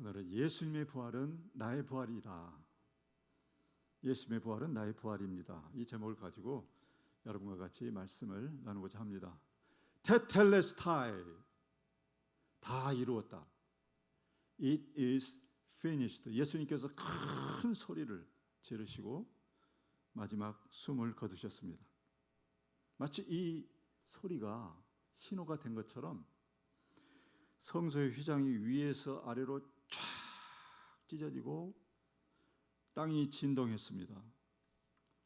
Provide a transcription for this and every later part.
오늘은 예수님의 부활은 나의 부활이다. 예수님의 부활은 나의 부활입니다. 이 제목을 가지고 여러분과 같이 말씀을 나누고자 합니다. 테텔레스타이, 다 이루었다. It is finished. 예수님께서 큰 소리를 지르시고 마지막 숨을 거두셨습니다. 마치 이 소리가 신호가 된 것처럼 성소의 휘장이 위에서 아래로 쫙 찢어지고 땅이 진동했습니다.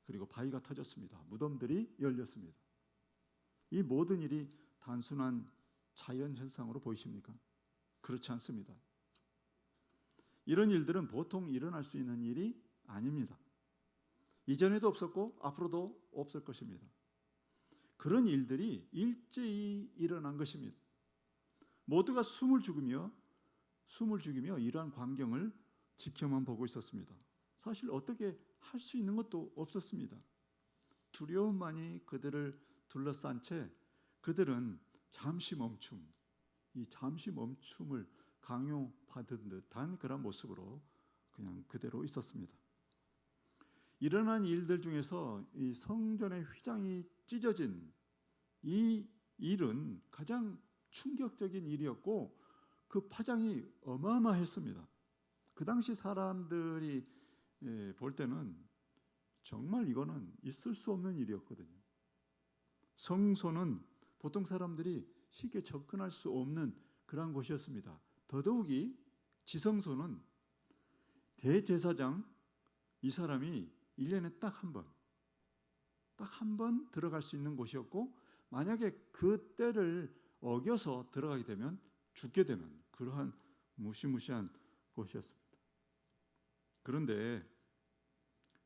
그리고 바위가 터졌습니다. 무덤들이 열렸습니다. 이 모든 일이 단순한 자연현상으로 보이십니까? 그렇지 않습니다. 이런 일들은 보통 일어날 수 있는 일이 아닙니다. 이전에도 없었고 앞으로도 없을 것입니다. 그런 일들이 일제히 일어난 것입니다. 모두가 숨을 죽이며 이러한 광경을 지켜만 보고 있었습니다. 사실 어떻게 할 수 있는 것도 없었습니다. 두려움만이 그들을 둘러싼 채 그들은 잠시 멈춤을 강요받은 듯한 그런 모습으로 그냥 그대로 있었습니다. 일어난 일들 중에서 이 성전의 휘장이 찢어진 이 일은 가장 충격적인 일이었고 그 파장이 어마어마했습니다. 그 당시 사람들이 볼 때는 정말 이거는 있을 수 없는 일이었거든요. 성소는 보통 사람들이 쉽게 접근할 수 없는 그런 곳이었습니다. 더더욱이 지성소는 대제사장 이 사람이 1년에 딱 한 번 들어갈 수 있는 곳이었고 만약에 그 때를 어겨서 들어가게 되면 죽게 되는 그러한 무시무시한 곳이었습니다. 그런데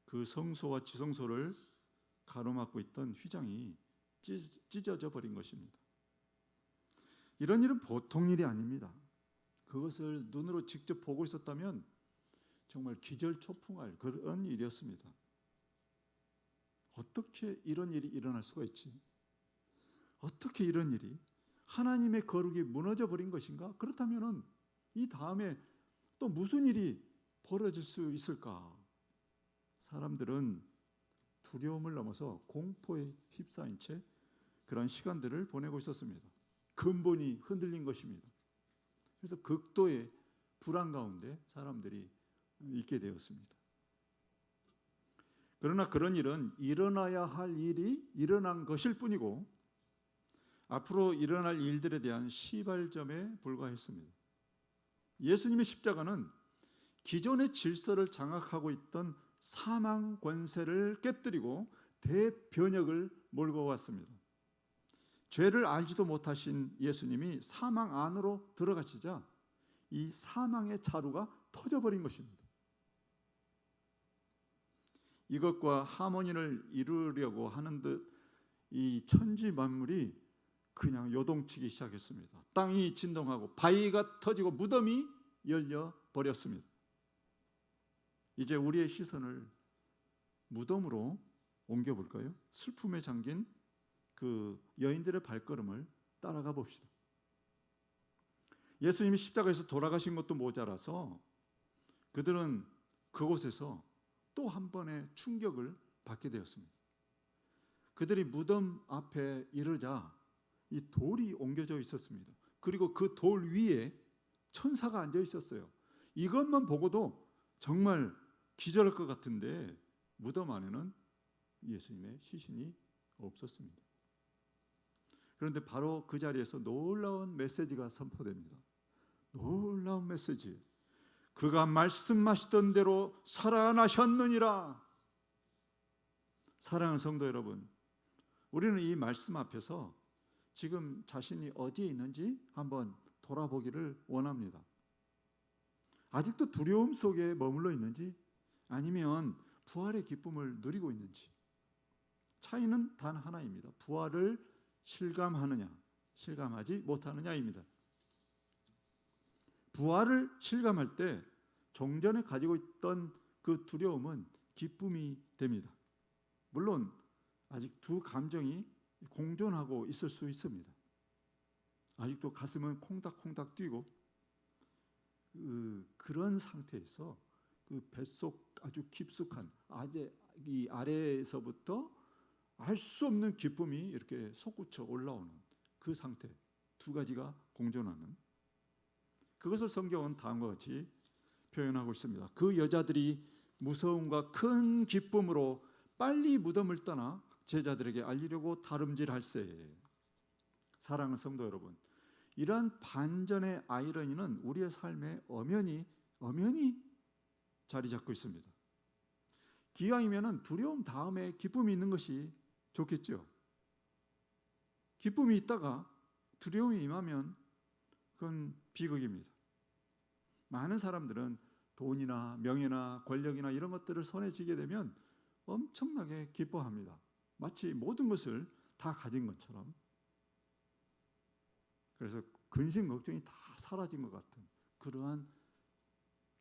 그 성소와 지성소를 가로막고 있던 휘장이 찢어져 버린 것입니다. 이런 일은 보통 일이 아닙니다. 그것을 눈으로 직접 보고 있었다면 정말 기절초풍할 그런 일이었습니다. 어떻게 이런 일이 일어날 수가 있지? 어떻게 이런 일이? 하나님의 거룩이 무너져 버린 것인가? 그렇다면 이 다음에 또 무슨 일이 벌어질 수 있을까? 사람들은 두려움을 넘어서 공포에 휩싸인 채 그런 시간들을 보내고 있었습니다. 근본이 흔들린 것입니다. 그래서 극도의 불안 가운데 사람들이 있게 되었습니다. 그러나 그런 일은 일어나야 할 일이 일어난 것일 뿐이고 앞으로 일어날 일들에 대한 시발점에 불과했습니다. 예수님의 십자가는 기존의 질서를 장악하고 있던 사망 권세를 깨뜨리고 대변혁을 몰고 왔습니다. 죄를 알지도 못하신 예수님이 사망 안으로 들어가시자 이 사망의 자루가 터져버린 것입니다. 이것과 하모니를 이루려고 하는 듯 이 천지 만물이 그냥 요동치기 시작했습니다. 땅이 진동하고 바위가 터지고 무덤이 열려 버렸습니다. 이제 우리의 시선을 무덤으로 옮겨볼까요? 슬픔에 잠긴 그 여인들의 발걸음을 따라가 봅시다. 예수님이 십자가에서 돌아가신 것도 모자라서 그들은 그곳에서 또 한 번의 충격을 받게 되었습니다. 그들이 무덤 앞에 이르자 이 돌이 옮겨져 있었습니다. 그리고 그 돌 위에 천사가 앉아 있었어요. 이것만 보고도 정말 기절할 것 같은데 무덤 안에는 예수님의 시신이 없었습니다. 그런데 바로 그 자리에서 놀라운 메시지가 선포됩니다. 놀라운 메시지. 그가 말씀하시던 대로 살아나셨느니라. 사랑하는 성도 여러분, 우리는 이 말씀 앞에서 지금 자신이 어디에 있는지 한번 돌아보기를 원합니다. 아직도 두려움 속에 머물러 있는지 아니면 부활의 기쁨을 누리고 있는지 차이는 단 하나입니다. 부활을 실감하느냐 실감하지 못하느냐입니다. 부활을 실감할 때 종전에 가지고 있던 그 두려움은 기쁨이 됩니다. 물론 아직 두 감정이 공존하고 있을 수 있습니다. 아직도 가슴은 콩닥콩닥 뛰고 그런 상태에서 그 뱃속 아주 깊숙한 이 아래에서부터 알 수 없는 기쁨이 이렇게 솟구쳐 올라오는 그 상태, 두 가지가 공존하는, 그것을 성경은 다음과 같이 표현하고 있습니다. 그 여자들이 무서움과 큰 기쁨으로 빨리 무덤을 떠나 제자들에게 알리려고 다름질할세. 사랑하는 성도 여러분, 이러한 반전의 아이러니는 우리의 삶에 엄연히 자리 잡고 있습니다. 기왕이면 두려움 다음에 기쁨이 있는 것이 좋겠죠. 기쁨이 있다가 두려움이 임하면 그건 비극입니다. 많은 사람들은 돈이나 명예나 권력이나 이런 것들을 손에 쥐게 되면 엄청나게 기뻐합니다. 마치 모든 것을 다 가진 것처럼. 그래서 근심 걱정이 다 사라진 것 같은 그러한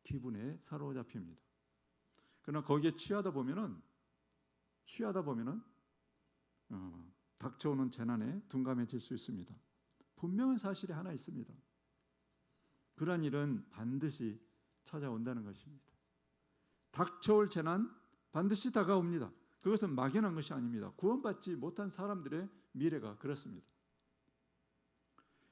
기분에 사로잡힙니다. 그러나 거기에 취하다 보면은 닥쳐오는 재난에 둔감해질 수 있습니다. 분명한 사실이 하나 있습니다. 그러한 일은 반드시 찾아온다는 것입니다. 닥쳐올 재난 반드시 다가옵니다. 그것은 막연한 것이 아닙니다. 구원받지 못한 사람들의 미래가 그렇습니다.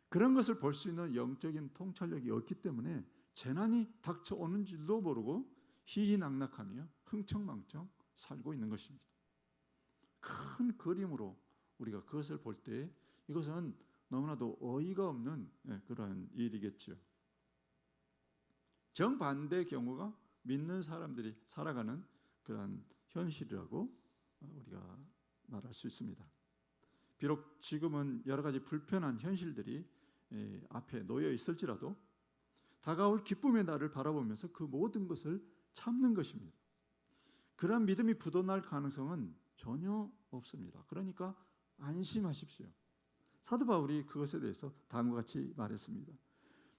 그런 것을 볼 수 있는 영적인 통찰력이 없기 때문에 재난이 닥쳐오는 줄도 모르고 희희낙낙하며 흥청망청 살고 있는 것입니다. 큰 그림으로 우리가 그것을 볼 때 이것은 너무나도 어이가 없는 그러한 일이겠죠. 정반대의 경우가 믿는 사람들이 살아가는 그러한 현실이라고 우리가 말할 수 있습니다. 비록 지금은 여러 가지 불편한 현실들이 앞에 놓여 있을지라도 다가올 기쁨의 날을 바라보면서 그 모든 것을 참는 것입니다. 그러한 믿음이 부도날 가능성은 전혀 없습니다. 그러니까 안심하십시오. 사도 바울이 그것에 대해서 다음과 같이 말했습니다.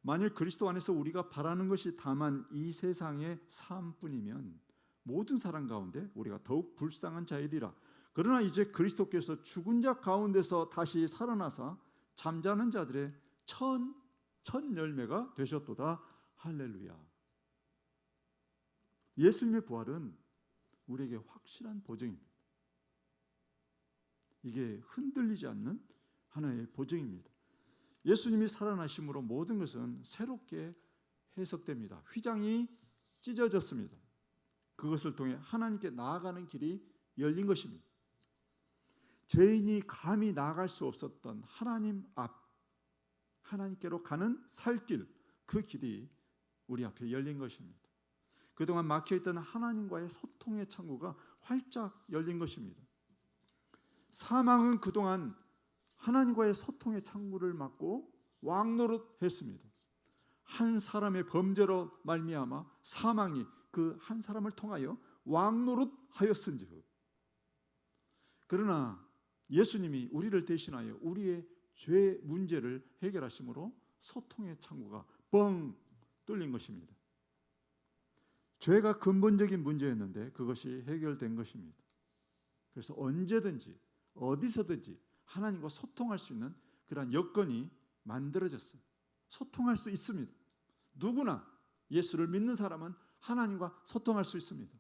만일 그리스도 안에서 우리가 바라는 것이 다만 이 세상의 삶뿐이면 모든 사람 가운데 우리가 더욱 불쌍한 자이리라. 그러나 이제 그리스도께서 죽은 자 가운데서 다시 살아나사 잠자는 자들의 첫 열매가 되셨도다. 할렐루야. 예수님의 부활은 우리에게 확실한 보증입니다. 이게 흔들리지 않는 하나의 보증입니다. 예수님이 살아나심으로 모든 것은 새롭게 해석됩니다. 휘장이 찢어졌습니다. 그것을 통해 하나님께 나아가는 길이 열린 것입니다. 죄인이 감히 나아갈 수 없었던 하나님 앞, 하나님께로 가는 살길, 그 길이 우리 앞에 열린 것입니다. 그동안 막혀있던 하나님과의 소통의 창구가 활짝 열린 것입니다. 사망은 그동안 하나님과의 소통의 창구를 막고 왕노릇했습니다. 한 사람의 범죄로 말미암아 사망이 그 한 사람을 통하여 왕노릇하였은즉, 그러나 예수님이 우리를 대신하여 우리의 죄 문제를 해결하심으로 소통의 창구가 뻥 뚫린 것입니다. 죄가 근본적인 문제였는데 그것이 해결된 것입니다. 그래서 언제든지 어디서든지 하나님과 소통할 수 있는 그러한 여건이 만들어졌어요. 소통할 수 있습니다. 누구나 예수를 믿는 사람은 하나님과 소통할 수 있습니다.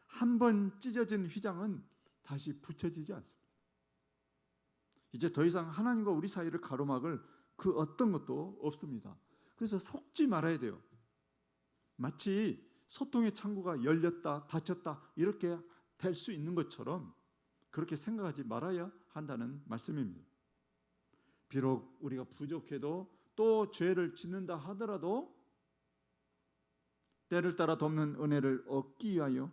한 번 찢어진 휘장은 다시 붙여지지 않습니다. 이제 더 이상 하나님과 우리 사이를 가로막을 그 어떤 것도 없습니다. 그래서 속지 말아야 돼요. 마치 소통의 창구가 열렸다 닫혔다 이렇게 될 수 있는 것처럼 그렇게 생각하지 말아야 한다는 말씀입니다. 비록 우리가 부족해도 또 죄를 짓는다 하더라도 때를 따라 돕는 은혜를 얻기 위하여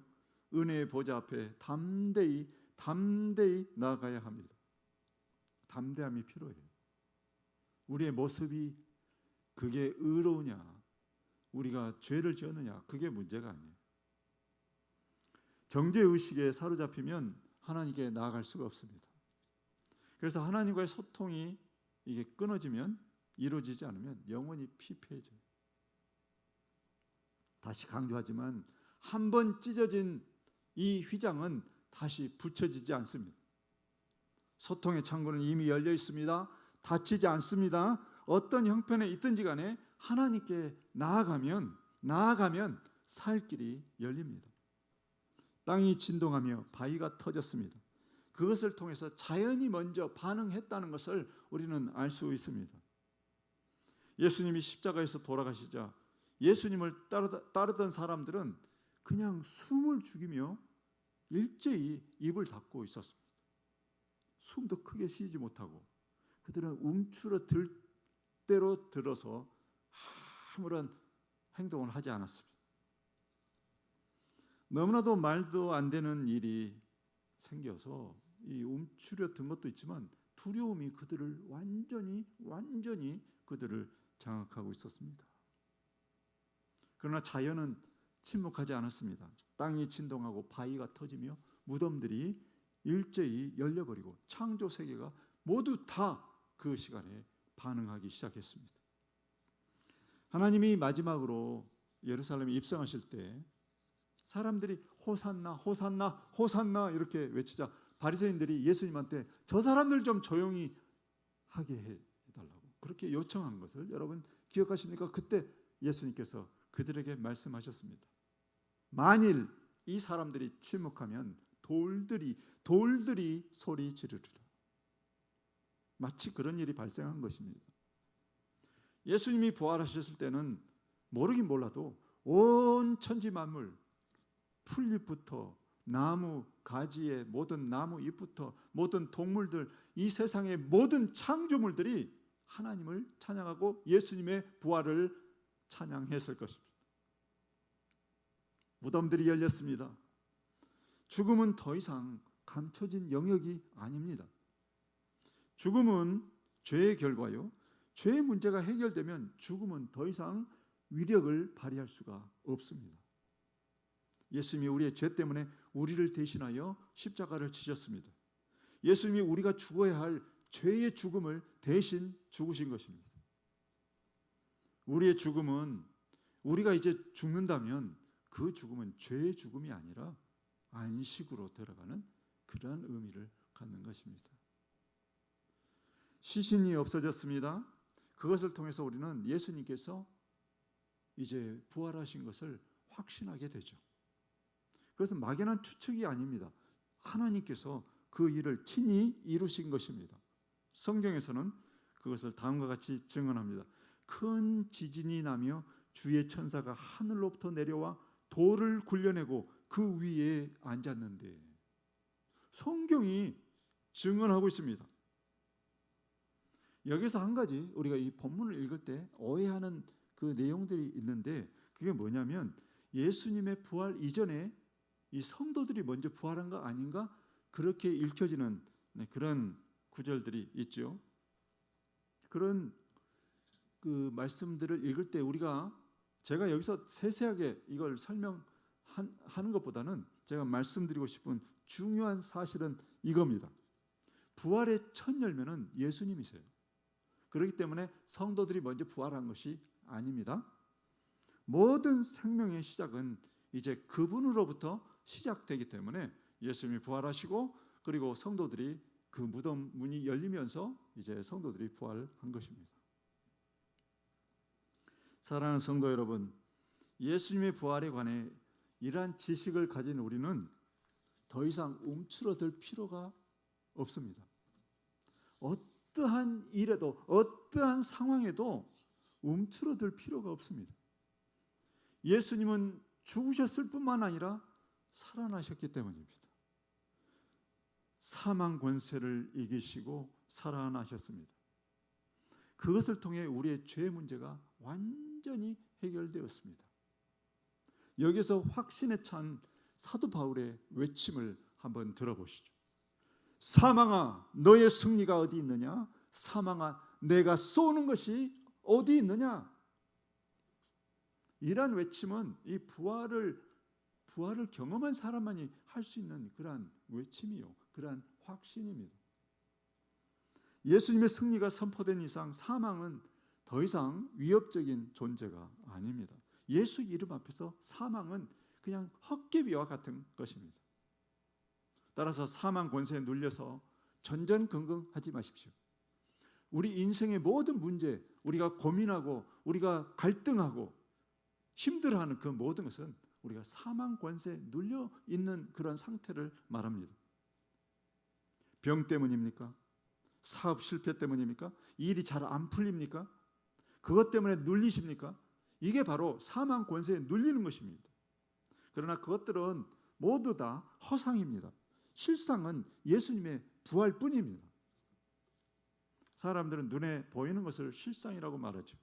은혜의 보좌 앞에 담대히 나아가야 합니다. 담대함이 필요해요. 우리의 모습이 그게 의로우냐, 우리가 죄를 지었느냐, 그게 문제가 아니에요. 정죄의식에 사로잡히면 하나님께 나아갈 수가 없습니다. 그래서 하나님과의 소통이 이게 끊어지면, 이루어지지 않으면 영원히 피폐해져요. 다시 강조하지만 한 번 찢어진 이 휘장은 다시 붙여지지 않습니다. 소통의 창구는 이미 열려 있습니다. 닫히지 않습니다. 어떤 형편에 있든지 간에 하나님께 나아가면 살 길이 열립니다. 땅이 진동하며 바위가 터졌습니다. 그것을 통해서 자연이 먼저 반응했다는 것을 우리는 알 수 있습니다. 예수님이 십자가에서 돌아가시자 예수님을 따르던 사람들은 그냥 숨을 죽이며 일제히 입을 닫고 있었습니다. 숨도 크게 쉬지 못하고 그들은 움츠러들 대로 들어서 아무런 행동을 하지 않았습니다. 너무나도 말도 안 되는 일이 생겨서 이 움츠려든 것도 있지만 두려움이 그들을 완전히 그들을 장악하고 있었습니다. 그러나 자연은 침묵하지 않았습니다. 땅이 진동하고 바위가 터지며 무덤들이 일제히 열려버리고 창조 세계가 모두 다 그 시간에 반응하기 시작했습니다. 하나님이 마지막으로 예루살렘에 입성하실 때 사람들이 호산나 호산나 호산나 이렇게 외치자 바리새인들이 예수님한테 저 사람들 좀 조용히 하게 해달라고 그렇게 요청한 것을 여러분 기억하십니까? 그때 예수님께서 그들에게 말씀하셨습니다. 만일 이 사람들이 침묵하면 돌들이 소리 지르리라. 마치 그런 일이 발생한 것입니다. 예수님이 부활하셨을 때는 모르긴 몰라도 온 천지 만물 풀잎부터 나무 가지의 모든 나무 잎부터 모든 동물들 이 세상의 모든 창조물들이 하나님을 찬양하고 예수님의 부활을 찬양했을 것입니다. 무덤들이 열렸습니다. 죽음은 더 이상 감춰진 영역이 아닙니다. 죽음은 죄의 결과요. 죄의 문제가 해결되면 죽음은 더 이상 위력을 발휘할 수가 없습니다. 예수님이 우리의 죄 때문에 우리를 대신하여 십자가를 지셨습니다. 예수님이 우리가 죽어야 할 죄의 죽음을 대신 죽으신 것입니다. 우리의 죽음은 우리가 이제 죽는다면 그 죽음은 죄의 죽음이 아니라 안식으로 들어가는 그러한 의미를 갖는 것입니다. 시신이 없어졌습니다. 그것을 통해서 우리는 예수님께서 이제 부활하신 것을 확신하게 되죠. 그것은 막연한 추측이 아닙니다. 하나님께서 그 일을 친히 이루신 것입니다. 성경에서는 그것을 다음과 같이 증언합니다. 큰 지진이 나며 주의 천사가 하늘로부터 내려와 돌을 굴려내고 그 위에 앉았는데, 성경이 증언하고 있습니다. 여기서 한 가지 우리가 이 본문을 읽을 때 오해하는 그 내용들이 있는데, 그게 뭐냐면 예수님의 부활 이전에 이 성도들이 먼저 부활한 거 아닌가, 그렇게 읽혀지는 그런 구절들이 있죠. 그런 그 말씀들을 읽을 때 제가 여기서 세세하게 이걸 설명하는 것보다는 제가 말씀드리고 싶은 중요한 사실은 이겁니다. 부활의 첫 열매는 예수님이세요. 그렇기 때문에 성도들이 먼저 부활한 것이 아닙니다. 모든 생명의 시작은 이제 그분으로부터 시작되기 때문에 예수님이 부활하시고 그리고 성도들이 그 무덤 문이 열리면서 이제 성도들이 부활한 것입니다. 사랑하는 성도 여러분, 예수님의 부활에 관해 이러한 지식을 가진 우리는 더 이상 움츠러들 필요가 없습니다. 어떠한 일에도 어떠한 상황에도 움츠러들 필요가 없습니다. 예수님은 죽으셨을 뿐만 아니라 살아나셨기 때문입니다. 사망 권세를 이기시고 살아나셨습니다. 그것을 통해 우리의 죄 문제가 완전히 해결되었습니다. 여기서 확신에 찬 사도 바울의 외침을 한번 들어보시죠. 사망아, 너의 승리가 어디 있느냐? 사망아, 내가 쏘는 것이 어디 있느냐? 이러한 외침은 이 부활을 경험한 사람만이 할 수 있는 그러한 외침이요, 그러한 확신입니다. 예수님의 승리가 선포된 이상 사망은 더 이상 위협적인 존재가 아닙니다. 예수 이름 앞에서 사망은 그냥 헛개비와 같은 것입니다. 따라서 사망 권세에 눌려서 전전긍긍하지 마십시오. 우리 인생의 모든 문제, 우리가 고민하고 우리가 갈등하고 힘들어하는 그 모든 것은 우리가 사망 권세에 눌려 있는 그런 상태를 말합니다. 병 때문입니까? 사업 실패 때문입니까? 일이 잘 안 풀립니까? 그것 때문에 눌리십니까? 이게 바로 사망 권세에 눌리는 것입니다. 그러나 그것들은 모두 다 허상입니다. 실상은 예수님의 부활뿐입니다. 사람들은 눈에 보이는 것을 실상이라고 말하죠.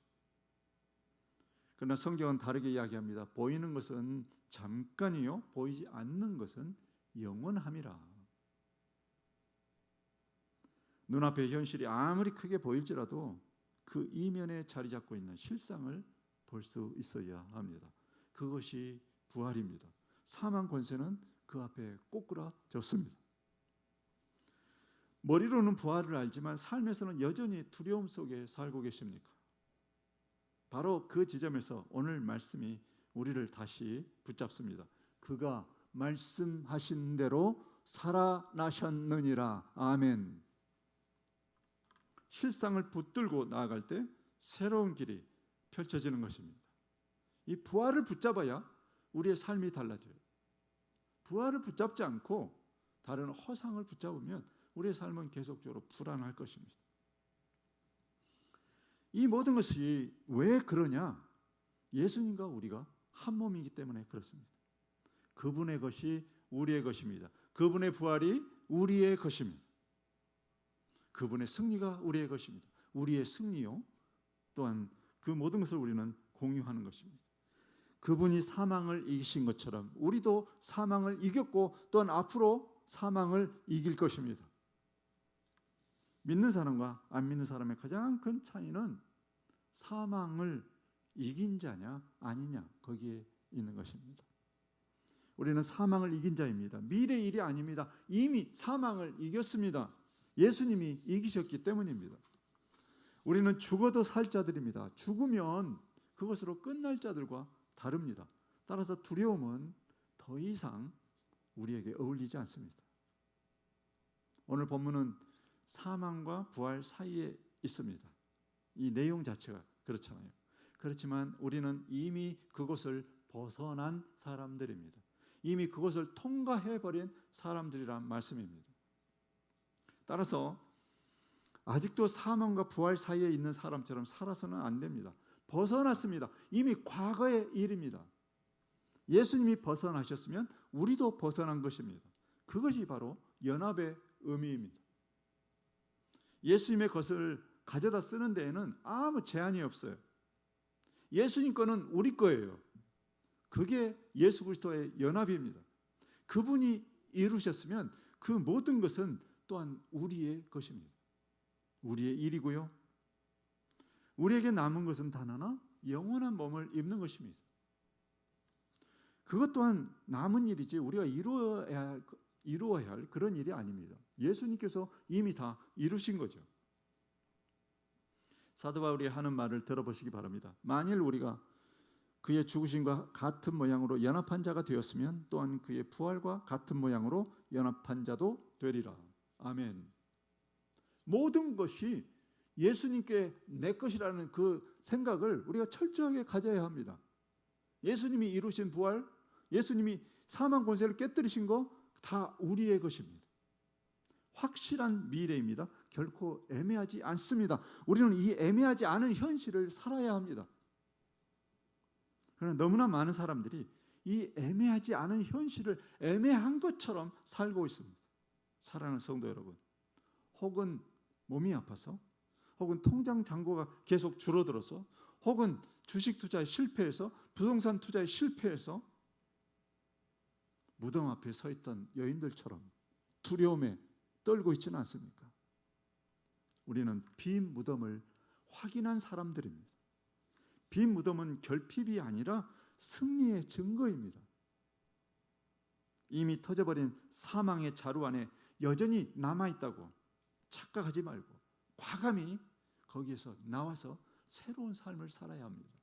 그러나 성경은 다르게 이야기합니다. 보이는 것은 잠깐이요, 보이지 않는 것은 영원함이라. 눈앞의 현실이 아무리 크게 보일지라도 그 이면에 자리 잡고 있는 실상을 볼 수 있어야 합니다. 그것이 부활입니다. 사망 권세는 그 앞에 꼬꾸라졌습니다. 머리로는 부활을 알지만 삶에서는 여전히 두려움 속에 살고 계십니까? 바로 그 지점에서 오늘 말씀이 우리를 다시 붙잡습니다. 그가 말씀하신 대로 살아나셨느니라. 아멘. 실상을 붙들고 나아갈 때 새로운 길이 펼쳐지는 것입니다. 이 부활을 붙잡아야 우리의 삶이 달라져요. 부활을 붙잡지 않고 다른 허상을 붙잡으면 우리의 삶은 계속적으로 불안할 것입니다. 이 모든 것이 왜 그러냐? 예수님과 우리가 한 몸이기 때문에 그렇습니다. 그분의 것이 우리의 것입니다. 그분의 부활이 우리의 것입니다. 그분의 승리가 우리의 것입니다. 우리의 승리요, 또한 그 모든 것을 우리는 공유하는 것입니다. 그분이 사망을 이기신 것처럼 우리도 사망을 이겼고 또한 앞으로 사망을 이길 것입니다. 믿는 사람과 안 믿는 사람의 가장 큰 차이는 사망을 이긴 자냐 아니냐, 거기에 있는 것입니다. 우리는 사망을 이긴 자입니다. 미래의 일이 아닙니다. 이미 사망을 이겼습니다. 예수님이 이기셨기 때문입니다. 우리는 죽어도 살 자들입니다. 죽으면 그것으로 끝날 자들과 다릅니다. 따라서 두려움은 더 이상 우리에게 어울리지 않습니다. 오늘 본문은 사망과 부활 사이에 있습니다. 이 내용 자체가 그렇잖아요. 그렇지만 우리는 이미 그것을 벗어난 사람들입니다. 이미 그것을 통과해버린 사람들이란 말씀입니다. 따라서 아직도 사망과 부활 사이에 있는 사람처럼 살아서는 안 됩니다. 벗어났습니다. 이미 과거의 일입니다. 예수님이 벗어나셨으면 우리도 벗어난 것입니다. 그것이 바로 연합의 의미입니다. 예수님의 것을 가져다 쓰는 데에는 아무 제한이 없어요. 예수님 거는 우리 거예요. 그게 예수 그리스도의 연합입니다. 그분이 이루셨으면 그 모든 것은 또한 우리의 것입니다. 우리의 일이고요. 우리에게 남은 것은 단 하나, 영원한 몸을 입는 것입니다. 그것 또한 남은 일이지 우리가 이루어야 할 그런 일이 아닙니다. 예수님께서 이미 다 이루신 거죠. 사도 바울이 하는 말을 들어보시기 바랍니다. 만일 우리가 그의 죽으심과 같은 모양으로 연합한 자가 되었으면 또한 그의 부활과 같은 모양으로 연합한 자도 되리라. 아멘. 모든 것이 예수님께 내 것이라는 그 생각을 우리가 철저하게 가져야 합니다. 예수님이 이루신 부활, 예수님이 사망 권세를 깨뜨리신 거 다 우리의 것입니다. 확실한 미래입니다. 결코 애매하지 않습니다. 우리는 이 애매하지 않은 현실을 살아야 합니다. 그러나 너무나 많은 사람들이 이 애매하지 않은 현실을 애매한 것처럼 살고 있습니다. 사랑하는 성도 여러분, 혹은 몸이 아파서, 혹은 통장 잔고가 계속 줄어들어서, 혹은 주식 투자에 실패해서, 부동산 투자에 실패해서 무덤 앞에 서 있던 여인들처럼 두려움에 떨고 있지는 않습니까? 우리는 빈 무덤을 확인한 사람들입니다. 빈 무덤은 결핍이 아니라 승리의 증거입니다. 이미 터져버린 사망의 자루 안에 여전히 남아있다고 착각하지 말고 과감히 거기에서 나와서 새로운 삶을 살아야 합니다.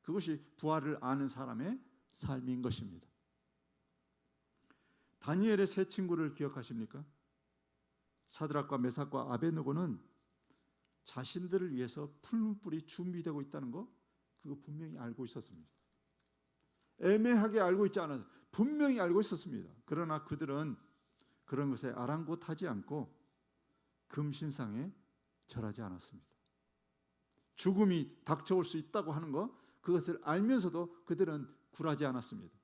그것이 부활을 아는 사람의 삶인 것입니다. 다니엘의 세 친구를 기억하십니까? 사드락과 메삭과 아베느고는 자신들을 위해서 풀무불이 준비되고 있다는 거, 그거 분명히 알고 있었습니다. 애매하게 알고 있지 않아서 분명히 알고 있었습니다. 그러나 그들은 그런 것에 아랑곳하지 않고 금신상에 절하지 않았습니다. 죽음이 닥쳐올 수 있다고 하는 것, 그것을 알면서도 그들은 굴하지 않았습니다.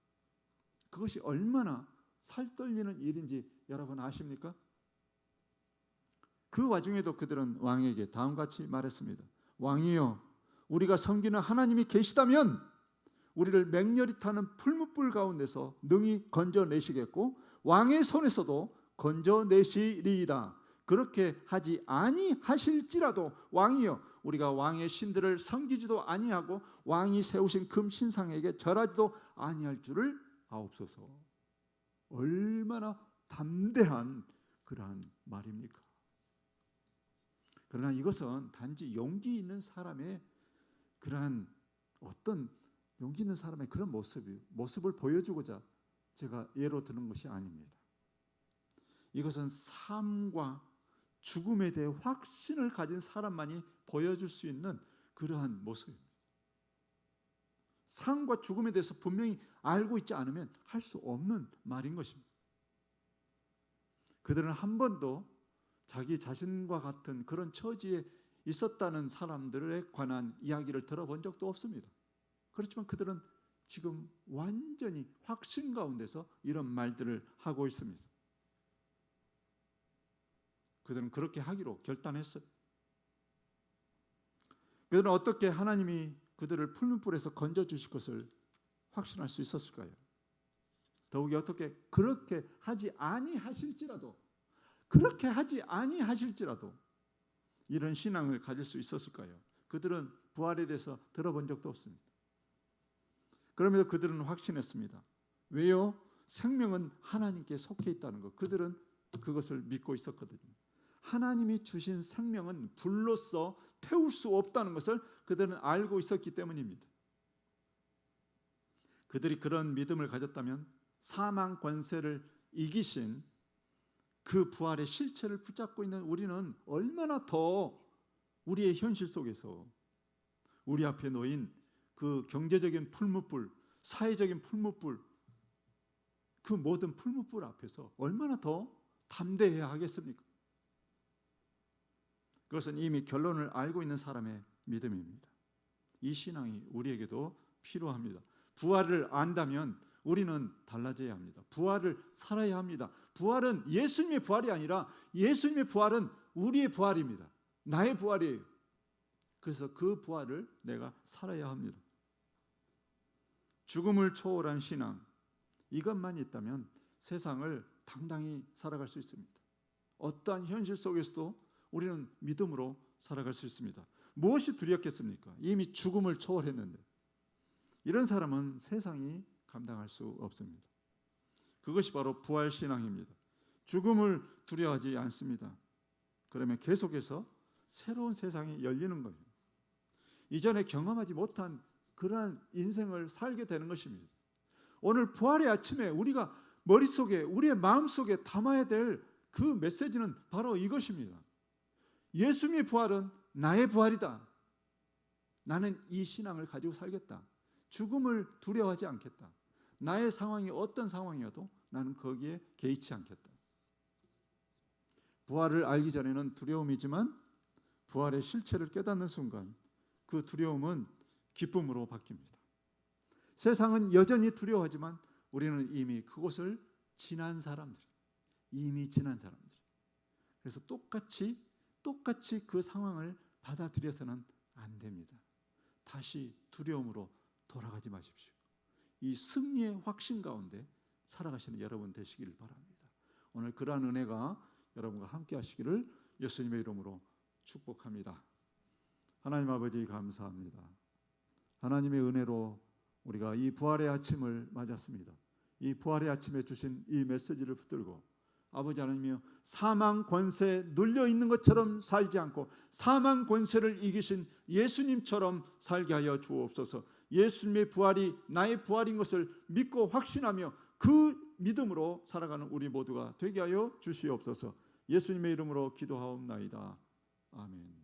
그것이 얼마나 살떨리는 일인지 여러분 아십니까? 그 와중에도 그들은 왕에게 다음같이 말했습니다. 왕이여, 우리가 섬기는 하나님이 계시다면 우리를 맹렬히 타는 풀무불 가운데서 능히 건져내시겠고 왕의 손에서도 건져내시리이다. 그렇게 하지 아니하실지라도 왕이여, 우리가 왕의 신들을 섬기지도 아니하고 왕이 세우신 금신상에게 절하지도 아니할 줄을 아옵소서. 얼마나 담대한 그러한 말입니까? 그러나 이것은 단지 용기 있는 사람의 그러한 어떤 용기 있는 사람의 그런 모습을 보여주고자 제가 예로 드는 것이 아닙니다. 이것은 삶과 죽음에 대해 확신을 가진 사람만이 보여줄 수 있는 그러한 모습입니다. 삶과 죽음에 대해서 분명히 알고 있지 않으면 할 수 없는 말인 것입니다. 그들은 한 번도 자기 자신과 같은 그런 처지에 있었다는 사람들에 관한 이야기를 들어본 적도 없습니다. 그렇지만 그들은 지금 완전히 확신 가운데서 이런 말들을 하고 있습니다. 그들은 그렇게 하기로 결단했어요. 그들은 어떻게 하나님이 그들을 풀무불에서 건져주실 것을 확신할 수 있었을까요? 더욱이 어떻게 그렇게 하지 아니하실지라도 이런 신앙을 가질 수 있었을까요? 그들은 부활에 대해서 들어본 적도 없습니다. 그러면서 그들은 확신했습니다. 왜요? 생명은 하나님께 속해 있다는 것. 그들은 그것을 믿고 있었거든요. 하나님이 주신 생명은 불로써 태울 수 없다는 것을 그들은 알고 있었기 때문입니다. 그들이 그런 믿음을 가졌다면 사망 권세를 이기신 그 부활의 실체를 붙잡고 있는 우리는 얼마나 더 우리의 현실 속에서 우리 앞에 놓인 그 경제적인 풀무불, 사회적인 풀무불, 그 모든 풀무불 앞에서 얼마나 더 담대해야 하겠습니까? 그것은 이미 결론을 알고 있는 사람의 믿음입니다. 이 신앙이 우리에게도 필요합니다. 부활을 안다면 우리는 달라져야 합니다. 부활을 살아야 합니다. 부활은 예수님의 부활이 아니라 예수님의 부활은 우리의 부활입니다. 나의 부활이에요. 그래서 그 부활을 내가 살아야 합니다. 죽음을 초월한 신앙, 이것만 있다면 세상을 당당히 살아갈 수 있습니다. 어떠한 현실 속에서도 우리는 믿음으로 살아갈 수 있습니다. 무엇이 두렵겠습니까? 이미 죽음을 초월했는데. 이런 사람은 세상이 감당할 수 없습니다. 그것이 바로 부활신앙입니다. 죽음을 두려워하지 않습니다. 그러면 계속해서 새로운 세상이 열리는 거예요. 이전에 경험하지 못한 그러한 인생을 살게 되는 것입니다. 오늘 부활의 아침에 우리가 머릿속에, 우리의 마음속에 담아야 될 그 메시지는 바로 이것입니다. 예수님의 부활은 나의 부활이다. 나는 이 신앙을 가지고 살겠다. 죽음을 두려워하지 않겠다. 나의 상황이 어떤 상황이어도 나는 거기에 개의치 않겠다. 부활을 알기 전에는 두려움이지만 부활의 실체를 깨닫는 순간 그 두려움은 기쁨으로 바뀝니다. 세상은 여전히 두려워하지만 우리는 이미 그곳을 지난 사람들, 이미 지난 사람들. 그래서 똑같이 그 상황을 받아들여서는 안 됩니다. 다시 두려움으로 돌아가지 마십시오. 이 승리의 확신 가운데 살아가시는 여러분 되시기를 바랍니다. 오늘 그러한 은혜가 여러분과 함께 하시기를 예수님의 이름으로 축복합니다. 하나님 아버지 감사합니다. 하나님의 은혜로 우리가 이 부활의 아침을 맞았습니다. 이 부활의 아침에 주신 이 메시지를 붙들고 아버지 하나님이여, 사망 권세에 눌려 있는 것처럼 살지 않고 사망 권세를 이기신 예수님처럼 살게 하여 주옵소서. 예수님의 부활이 나의 부활인 것을 믿고 확신하며 그 믿음으로 살아가는 우리 모두가 되게 하여 주시옵소서. 예수님의 이름으로 기도하옵나이다. 아멘.